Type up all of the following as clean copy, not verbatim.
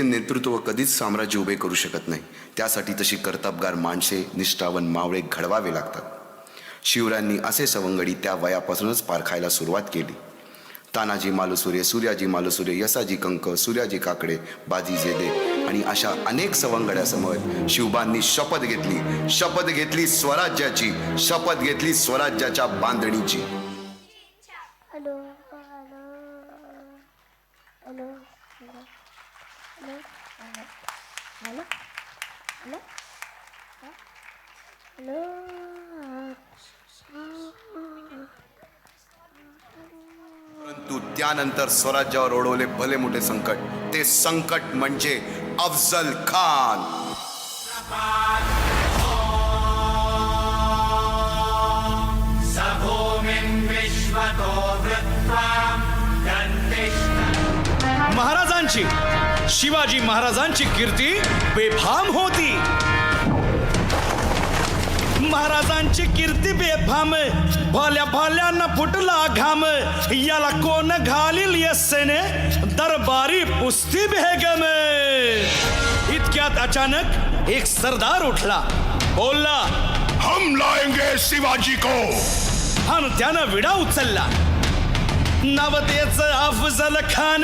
युक्तीचे नेतृत्व कधीच साम्राज्य उभे करू शकत नाही. त्यासाठी तशी कर्तबगार माणसे, निष्ठावन मावळे घडवावे लागतात. शिवरायांनी असे सवंगडी त्या वयापासूनच पारखायला सुरुवात केली. तानाजी मालुसुरे, सूर्याजी मालुसुरे, यसाजी कंक, सूर्याजी काकडे, बाजी जेदे आणि अशा अनेक सवंगड्यासमोर शिवबांनी शपथ घेतली स्वराज्याची, शपथ घेतली स्वराज्याच्या बांधणीची. Hello hello hello hello hello hello hello परंतु त्यानंतर स्वराज्यावर ओढवले भले मोठे संकट. ते संकट म्हणजे अफजल खान. महाराजांची, शिवाजी महाराजांची कीर्ती बेफाम होती. महाराजांची कीर्ती बेफाम, भाल्या भाल्यांना फुटला घाम. याला कोण घालील यस्सेने, दरबारी पुस्ती बेगम. इतक्यात अचानक एक सरदार उठला, बोलला, हम लाएंगे शिवाजी को. आणि त्यानं विडा उचलला. नावतेच अफजल खान.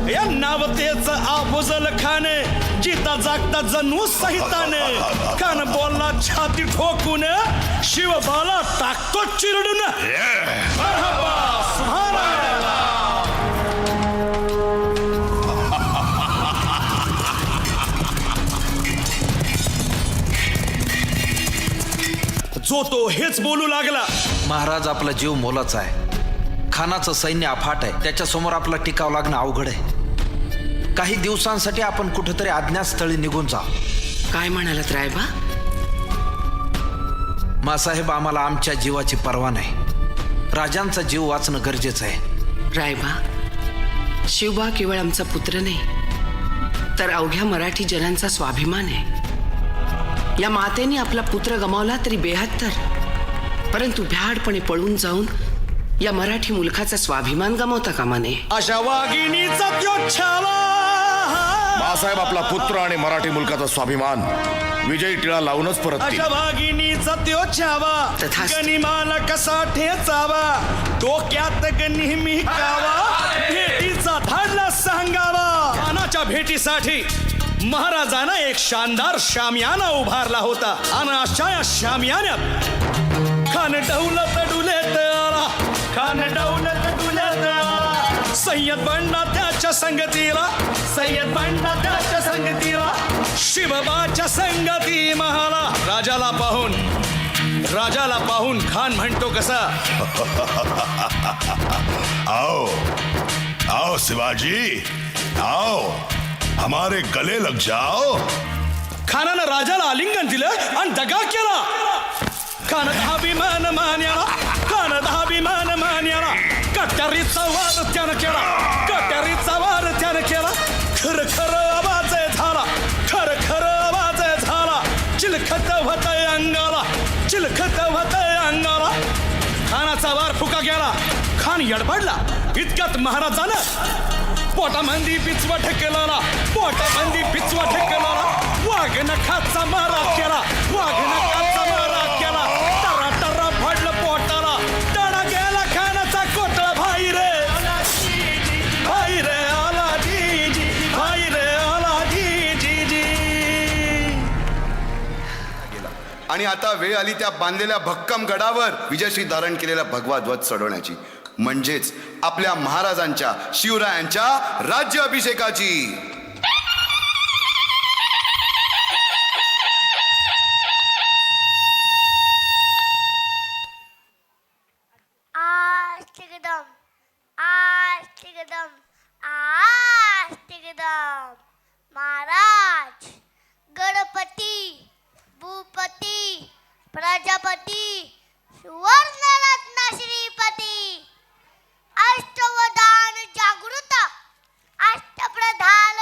या नावतेच अफजल खान, जिता जागता जणू सहिताने. कान बोलला छाती ठोकून, शिवबाला टाकतो चिरडून. मरहबा, सुभानअल्लाह. जो तो हेच बोलू लागला. महाराज, आपला जीव मोलाचा आहे. खानाचं सैन्य अफाट आहे. त्याच्यासमोर आपला टिकाव लागणं अवघड आहे. काही दिवसांसाठी आपण कुठेतरी अज्ञातस्थळी निघून जा. काय म्हणालात रायबा? मासाहेब, आम्हाला आमच्या जीवाची पर्वा नाही. राजांचा जीव वाचणं गरजेचं आहे. रायबा, शिवबा केवळ आमचा पुत्र नाही, तर अवघ्या मराठी जनांचा स्वाभिमान आहे. या मातेने आपला पुत्र गमावला तरी 72, परंतु भ्याडपणे पळून जाऊन या मराठी मुलखाचा स्वाभिमान गमावता कामा नये. अशा वाघिणीचा त्यो छावा. बाळासाहेब, आपला पुत्र आणि मराठी मुलकाचा स्वाभिमान विजयी टिळा लावूनच परत केला. अशा वाघिणीचा त्यो छावा, तथास्तु. गनिमाला कसा ठेचावा, डोक्यात नेहमी कावा, भेटीचा धाडला सांगावा. खानाच्या भेटीसाठी महाराजांना एक शानदार शामियाना उभारला होता. आणि अशा या शामियान्यात खान डौलत डुलेत आला, खान डौलत डुलेत आला. सय्यद बंडा त्याच्या संगतीला, सय्यद बंडा त्याच्या संगतीला, शिवबाच्या संगती महाला. राजाला पाहून खान म्हणतो कसा, आओ आओ शिवाजी, आओ हमारे गले लग जाओ. खानानं राजाला आलिंगन दिलं आणि दगा केला. खान अभिमान मान्याला, खान अभिमान मान्याला. कट्यारीचा वार त्यानं केला, कट्यारीचा वार त्यानं केला. खर खर आवाज झाला, खर खर आवाज झाला. चिलखत होतय अंगाला, चिलखत होतय अंगाला. खानाचा वार फुका गेला. खान यडपडला. इतक्यात महाराजानं पोटामंदी पिचवा ठेकेला, पोटामंदी पिचवा ठेकेला. वाघ नखाचा मारा केला, वाघ नखाचा मारा केला. टरा टरा फाडलं पोटाला. टणा गेला खानाचा कोटळा. भाई रे भाई रे आला जी जी, भाई रे आला जी जी जी. आणि आता वेळ आली त्या बांधलेल्या भक्कम गडावर विजयश्री धारण केलेला भगवा ध्वज चढवण्याची, म्हणजेच आपल्या महाराजांच्या, शिवरायांच्या राज्याभिषेकाची. महाराज, गणपती, भूपती, प्रजापती, सुवर्णरत्न श्रीपती, अष्टवधान जागृत, अष्टप्रधान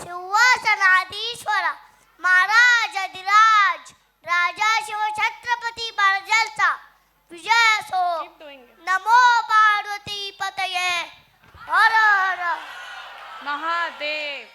सिंहासनाधीश्वरा महाराजाधिराज राजा शिवछत्रपती महाराजांचा विजय असो. नमो पार्वती पतये हर हर महादेव.